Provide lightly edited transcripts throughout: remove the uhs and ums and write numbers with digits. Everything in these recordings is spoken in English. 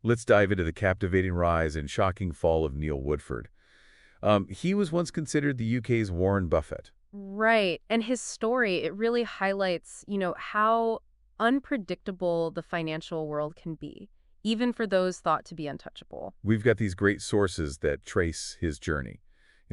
Let's dive into the captivating rise and shocking fall of Neil Woodford. He was once considered the UK's Warren Buffett. Right. And his story, it really highlights, how unpredictable the financial world can be, even for those thought to be untouchable. We've got these great sources that trace his journey,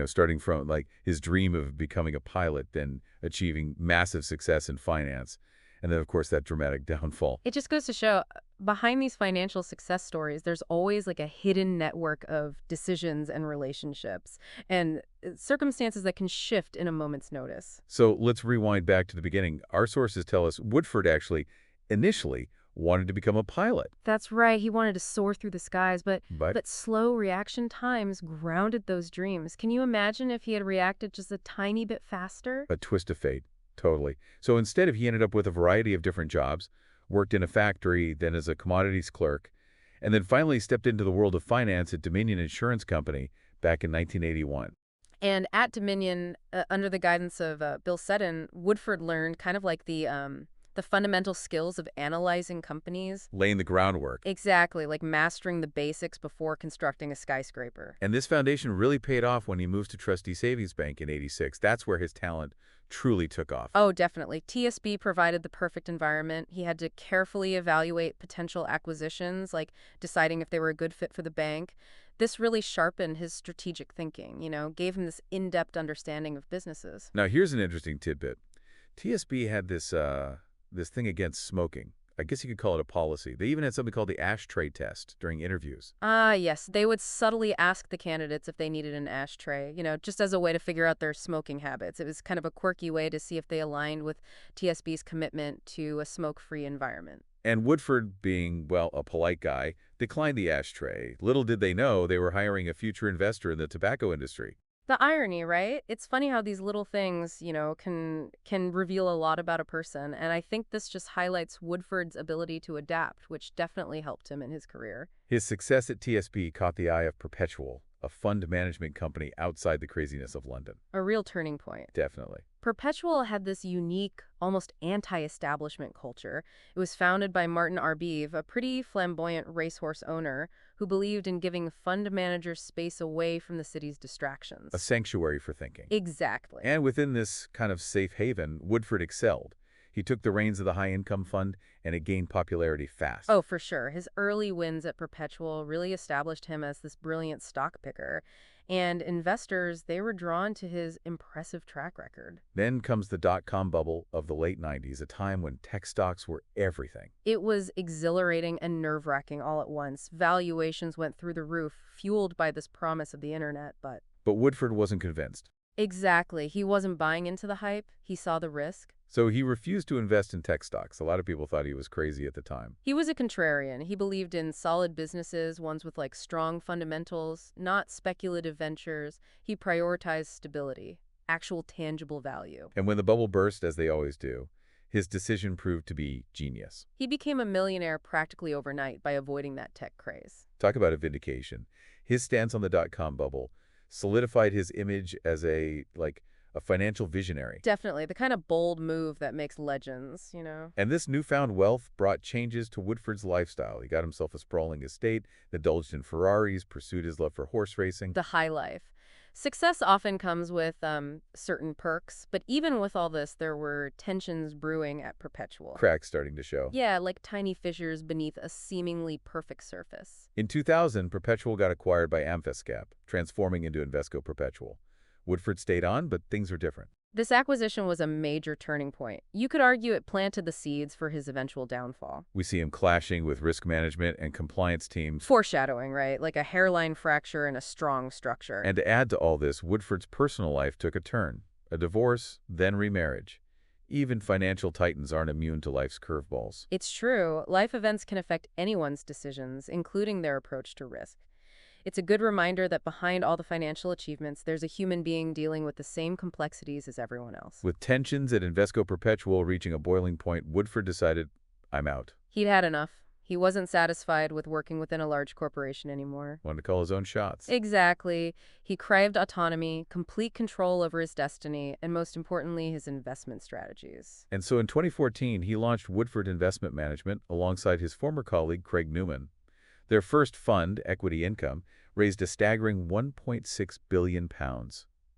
starting from like his dream of becoming a pilot, then achieving massive success in finance, and then, of course, that dramatic downfall. It just goes to show behind these financial success stories, there's always like a hidden network of decisions and relationships and circumstances that can shift in a moment's notice. So let's rewind back to the beginning. Our sources tell us Woodford actually, initially, wanted to become a pilot. That's right. He wanted to soar through the skies, but But but slow reaction times grounded those dreams. Can you imagine if he had reacted just a tiny bit faster? a twist of fate, totally. So instead he ended up with a variety of different jobs, worked in a factory, then as a commodities clerk, and then finally stepped into the world of finance at Dominion Insurance Company back in 1981. And at Dominion, under the guidance of Bill Seddon, Woodford learned kind of like the fundamental skills of analyzing companies. Laying the groundwork. Exactly, like mastering the basics before constructing a skyscraper. And this foundation really paid off when he moves to Trustee Savings Bank in '86. That's where his talent truly took off. Oh, definitely. TSB provided the perfect environment. He had to carefully evaluate potential acquisitions, like deciding if they were a good fit for the bank. This really sharpened his strategic thinking, gave him this in-depth understanding of businesses. Now, here's an interesting tidbit. TSB had this thing against smoking. I guess you could call it a policy. They even had something called the ashtray test during interviews. Ah, yes. They would subtly ask the candidates if they needed an ashtray, just as a way to figure out their smoking habits. It was kind of a quirky way to see if they aligned with TSB's commitment to a smoke-free environment. And Woodford, being, well, a polite guy, declined the ashtray. Little did they know they were hiring a future investor in the tobacco industry. The irony, right? It's funny how these little things, can reveal a lot about a person, and I think this just highlights Woodford's ability to adapt, which definitely helped him in his career. His success at TSB caught the eye of Perpetual, a fund management company outside the craziness of London. A real turning point. Definitely. Perpetual had this unique, almost anti-establishment culture. It was founded by Martin Arbeve, a pretty flamboyant racehorse owner who believed in giving fund managers space away from the city's distractions. A sanctuary for thinking. Exactly. And within this kind of safe haven, Woodford excelled. He took the reins of the high-income fund, and it gained popularity fast. Oh, for sure. His early wins at Perpetual really established him as this brilliant stock picker. And investors, they were drawn to his impressive track record. Then comes the dot-com bubble of the late 90s, a time when tech stocks were everything. It was exhilarating and nerve-wracking all at once. Valuations went through the roof, fueled by this promise of the internet, but... But Woodford wasn't convinced. Exactly. He wasn't buying into the hype. He saw the risk. So he refused to invest in tech stocks. A lot of people thought he was crazy at the time. He was a contrarian. He believed in solid businesses, ones with like strong fundamentals, not speculative ventures. He prioritized stability, actual tangible value. And when the bubble burst, as they always do, his decision proved to be genius. He became a millionaire practically overnight by avoiding that tech craze. Talk about a vindication. His stance on the dot-com bubble solidified his image as a financial visionary. Definitely. The kind of bold move that makes legends. And this newfound wealth brought changes to Woodford's lifestyle. He got himself a sprawling estate, indulged in Ferraris, pursued his love for horse racing. The high life. Success often comes with certain perks, but even with all this, there were tensions brewing at Perpetual. Cracks starting to show. Yeah, like tiny fissures beneath a seemingly perfect surface. In 2000, Perpetual got acquired by Invesco, transforming into Invesco Perpetual. Woodford stayed on, but things were different. This acquisition was a major turning point. You could argue it planted the seeds for his eventual downfall. We see him clashing with risk management and compliance teams. Foreshadowing, right? Like a hairline fracture in a strong structure. And to add to all this, Woodford's personal life took a turn. A divorce, then remarriage. Even financial titans aren't immune to life's curveballs. It's true. Life events can affect anyone's decisions, including their approach to risk. It's a good reminder that behind all the financial achievements, there's a human being dealing with the same complexities as everyone else. With tensions at Invesco Perpetual reaching a boiling point, Woodford decided, I'm out. He'd had enough. He wasn't satisfied with working within a large corporation anymore. Wanted to call his own shots. Exactly. He craved autonomy, complete control over his destiny, and most importantly, his investment strategies. And so in 2014, he launched Woodford Investment Management alongside his former colleague, Craig Newman. Their first fund, Equity Income, raised a staggering £1.6 billion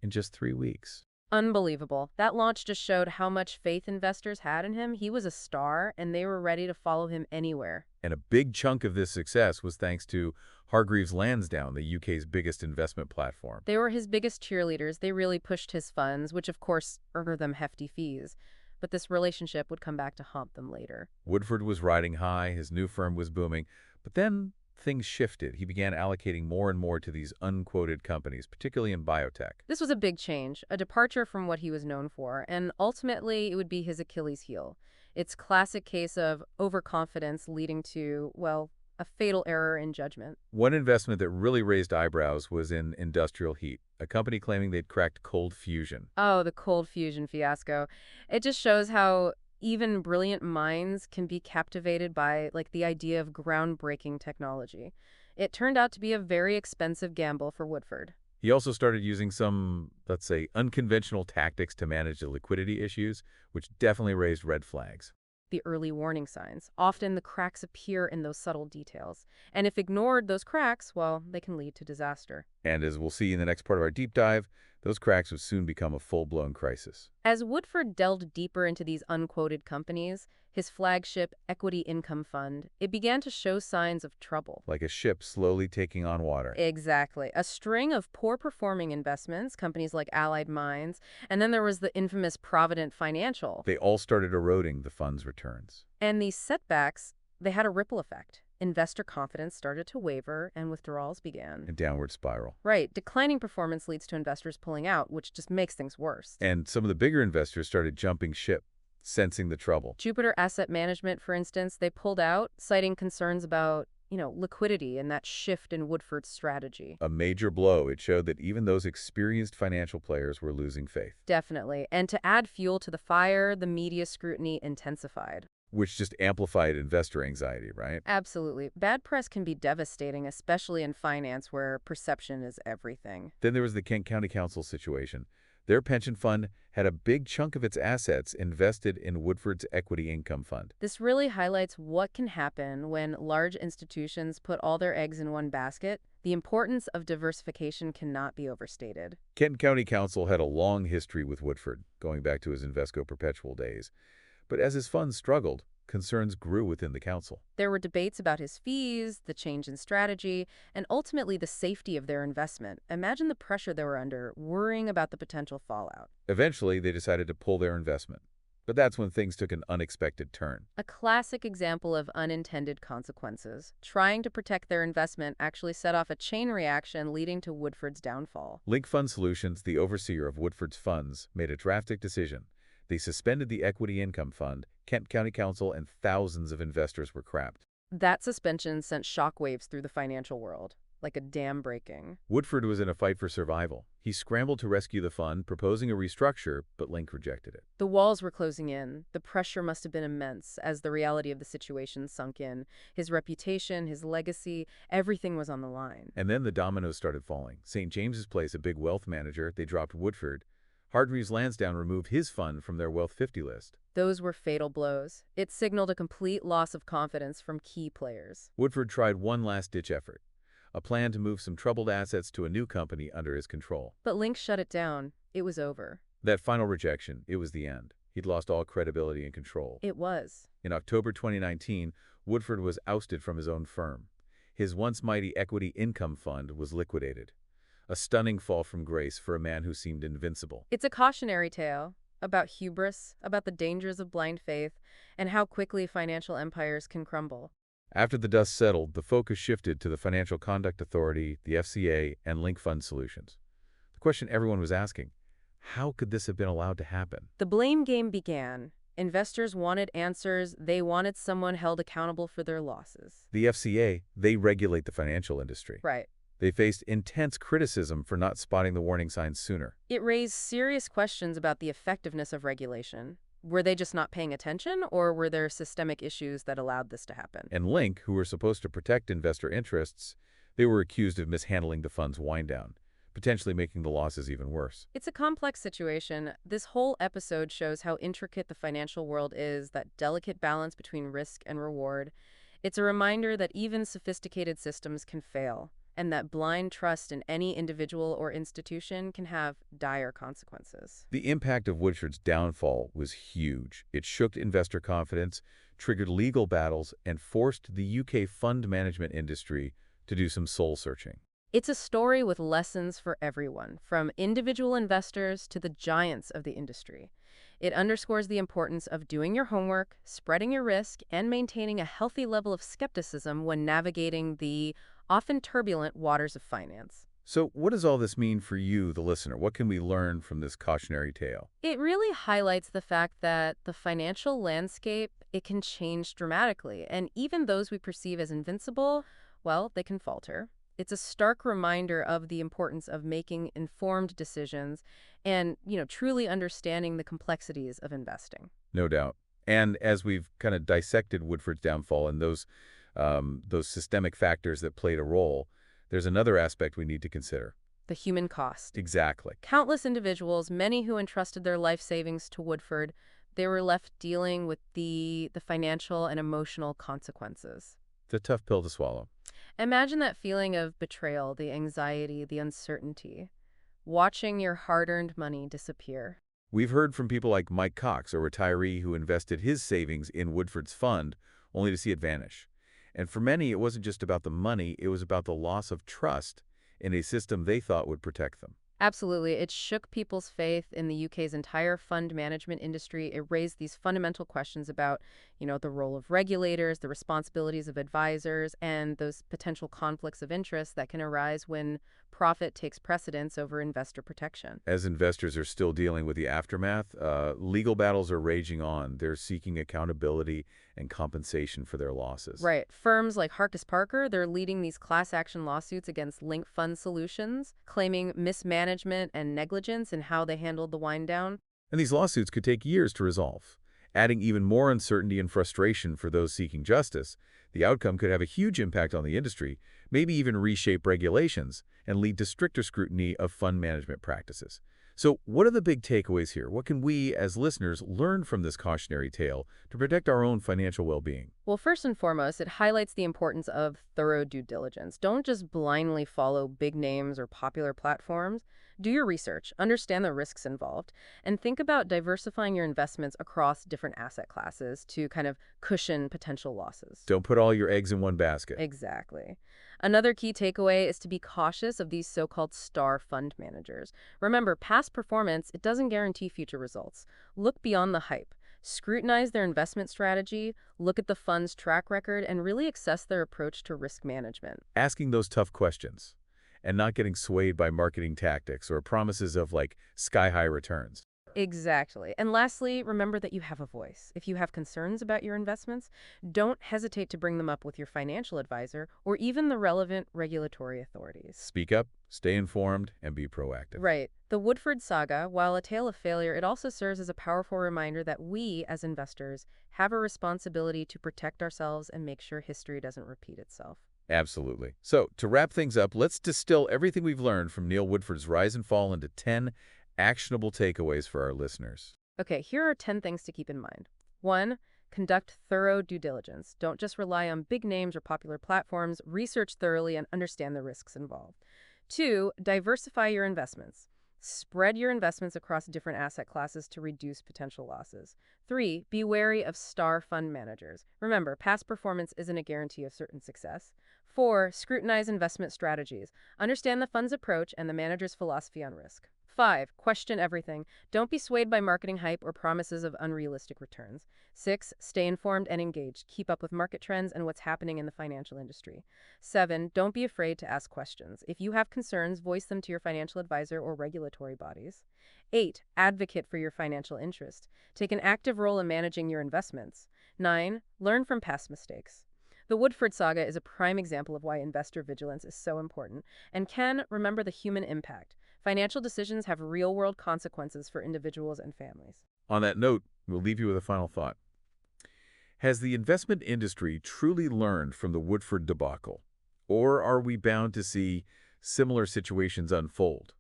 in just 3 weeks. Unbelievable. That launch just showed how much faith investors had in him. He was a star, and they were ready to follow him anywhere. And a big chunk of this success was thanks to Hargreaves Lansdown, the UK's biggest investment platform. They were his biggest cheerleaders. They really pushed his funds, which of course earned them hefty fees. But this relationship would come back to haunt them later. Woodford was riding high, his new firm was booming, but then things shifted. He began allocating more and more to these unquoted companies, particularly in biotech. This was a big change, a departure from what he was known for, and ultimately it would be his Achilles heel. It's classic case of overconfidence leading to, well, a fatal error in judgment. One investment that really raised eyebrows was in Industrial Heat, a company claiming they'd cracked cold fusion. Oh, the cold fusion fiasco. It just shows how even brilliant minds can be captivated by, like, the idea of groundbreaking technology. It turned out to be a very expensive gamble for Woodford. He also started using some, let's say, unconventional tactics to manage the liquidity issues, which definitely raised red flags. The early warning signs. Often the cracks appear in those subtle details. And if ignored, those cracks, well, they can lead to disaster. And as we'll see in the next part of our deep dive, those cracks would soon become a full-blown crisis. As Woodford delved deeper into these unquoted companies, his flagship Equity Income Fund, it began to show signs of trouble. Like a ship slowly taking on water. Exactly. A string of poor-performing investments, companies like Allied Mines, and then there was the infamous Provident Financial. They all started eroding the fund's returns. And these setbacks, they had a ripple effect. Investor confidence started to waver, and withdrawals began. A downward spiral. Right. Declining performance leads to investors pulling out, which just makes things worse. And some of the bigger investors started jumping ship, sensing the trouble. Jupiter Asset Management, for instance, they pulled out, citing concerns about, liquidity and that shift in Woodford's strategy. A major blow. It showed that even those experienced financial players were losing faith. Definitely. And to add fuel to the fire, the media scrutiny intensified. Which just amplified investor anxiety, right? Absolutely. Bad press can be devastating, especially in finance where perception is everything. Then there was the Kent County Council situation. Their pension fund had a big chunk of its assets invested in Woodford's Equity Income Fund. This really highlights what can happen when large institutions put all their eggs in one basket. The importance of diversification cannot be overstated. Kent County Council had a long history with Woodford, going back to his Invesco Perpetual days. But as his funds struggled, concerns grew within the council. There were debates about his fees, the change in strategy, and ultimately the safety of their investment. Imagine the pressure they were under, worrying about the potential fallout. Eventually, they decided to pull their investment. But that's when things took an unexpected turn. A classic example of unintended consequences. Trying to protect their investment actually set off a chain reaction leading to Woodford's downfall. Link Fund Solutions, the overseer of Woodford's funds, made a drastic decision. They suspended the Equity Income Fund, Kent County Council, and thousands of investors were crapped. That suspension sent shockwaves through the financial world, like a dam breaking. Woodford was in a fight for survival. He scrambled to rescue the fund, proposing a restructure, but Link rejected it. The walls were closing in. The pressure must have been immense as the reality of the situation sunk in. His reputation, his legacy, everything was on the line. And then the dominoes started falling. St. James's Place, a big wealth manager, they dropped Woodford. Hargreaves Lansdown removed his fund from their Wealth 50 list. Those were fatal blows. It signaled a complete loss of confidence from key players. Woodford tried one last-ditch effort, a plan to move some troubled assets to a new company under his control. But Link shut it down. It was over. That final rejection, it was the end. He'd lost all credibility and control. It was. In October 2019, Woodford was ousted from his own firm. His once mighty Equity Income Fund was liquidated. A stunning fall from grace for a man who seemed invincible. It's a cautionary tale about hubris, about the dangers of blind faith, and how quickly financial empires can crumble. After the dust settled, the focus shifted to the Financial Conduct Authority, the FCA, and Link Fund Solutions. The question everyone was asking, how could this have been allowed to happen? The blame game began. Investors wanted answers. They wanted someone held accountable for their losses. The FCA, they regulate the financial industry. Right. They faced intense criticism for not spotting the warning signs sooner. It raised serious questions about the effectiveness of regulation. Were they just not paying attention, or were there systemic issues that allowed this to happen? And Link, who were supposed to protect investor interests, they were accused of mishandling the fund's wind-down, potentially making the losses even worse. It's a complex situation. This whole episode shows how intricate the financial world is, that delicate balance between risk and reward. It's a reminder that even sophisticated systems can fail, and that blind trust in any individual or institution can have dire consequences. The impact of Woodford's downfall was huge. It shook investor confidence, triggered legal battles, and forced the UK fund management industry to do some soul-searching. It's a story with lessons for everyone, from individual investors to the giants of the industry. It underscores the importance of doing your homework, spreading your risk, and maintaining a healthy level of skepticism when navigating the often turbulent waters of finance. So what does all this mean for you, the listener? What can we learn from this cautionary tale? It really highlights the fact that the financial landscape, it can change dramatically, and even those we perceive as invincible, well, they can falter. It's a stark reminder of the importance of making informed decisions and, truly understanding the complexities of investing. No doubt. And as we've kind of dissected Woodford's downfall and those systemic factors that played a role, there's another aspect we need to consider. The human cost. Exactly. Countless individuals, many who entrusted their life savings to Woodford, they were left dealing with the financial and emotional consequences. It's a tough pill to swallow. Imagine that feeling of betrayal, the anxiety, the uncertainty, watching your hard-earned money disappear. We've heard from people like Mike Cox, a retiree who invested his savings in Woodford's fund only to see it vanish. And for many, it wasn't just about the money, it was about the loss of trust in a system they thought would protect them. Absolutely. It shook people's faith in the UK's entire fund management industry. It raised these fundamental questions about, the role of regulators, the responsibilities of advisors, and those potential conflicts of interest that can arise when profit takes precedence over investor protection. As investors are still dealing with the aftermath, legal battles are raging on. They're seeking accountability and compensation for their losses. Right. Firms like Harkis Parker, they're leading these class action lawsuits against Link Fund Solutions, claiming mismanagement and negligence in how they handled the wind down. And these lawsuits could take years to resolve, adding even more uncertainty and frustration for those seeking justice. The outcome could have a huge impact on the industry, maybe even reshape regulations, and lead to stricter scrutiny of fund management practices. So what are the big takeaways here? What can we, as listeners, learn from this cautionary tale to protect our own financial well-being? Well, first and foremost, it highlights the importance of thorough due diligence. Don't just blindly follow big names or popular platforms. Do your research, understand the risks involved, and think about diversifying your investments across different asset classes to kind of cushion potential losses. Don't put all your eggs in one basket. Exactly. Another key takeaway is to be cautious of these so-called star fund managers. Remember, past performance, it doesn't guarantee future results. Look beyond the hype. Scrutinize their investment strategy, look at the fund's track record, and really assess their approach to risk management. Asking those tough questions and not getting swayed by marketing tactics or promises of sky-high returns. Exactly. And lastly, remember that you have a voice. If you have concerns about your investments, don't hesitate to bring them up with your financial advisor or even the relevant regulatory authorities. Speak up, stay informed, and be proactive. Right. The Woodford saga, while a tale of failure, it also serves as a powerful reminder that we, as investors, have a responsibility to protect ourselves and make sure history doesn't repeat itself. Absolutely. So, to wrap things up, let's distill everything we've learned from Neil Woodford's rise and fall into 10 actionable takeaways for our listeners. Okay, here are 10 things to keep in mind. 1. Conduct thorough due diligence. Don't just rely on big names or popular platforms. Research thoroughly and understand the risks involved. 2. Diversify your investments. Spread your investments across different asset classes to reduce potential losses. 3. Be wary of star fund managers. Remember, past performance isn't a guarantee of certain success. 4. Scrutinize investment strategies. Understand the fund's approach and the manager's philosophy on risk. 5. Question everything. Don't be swayed by marketing hype or promises of unrealistic returns. 6. Stay informed and engaged. Keep up with market trends and what's happening in the financial industry. 7. Don't be afraid to ask questions. If you have concerns, voice them to your financial advisor or regulatory bodies. 8. Advocate for your financial interest. Take an active role in managing your investments. 9. Learn from past mistakes. The Woodford saga is a prime example of why investor vigilance is so important. And remember the human impact. Financial decisions have real-world consequences for individuals and families. On that note, we'll leave you with a final thought. Has the investment industry truly learned from the Woodford debacle? Or are we bound to see similar situations unfold?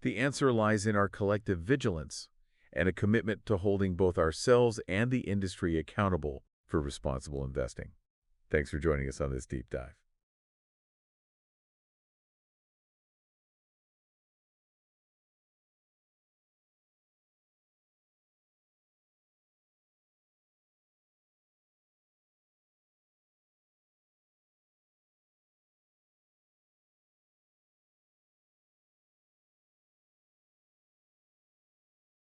The answer lies in our collective vigilance and a commitment to holding both ourselves and the industry accountable for responsible investing. Thanks for joining us on this deep dive.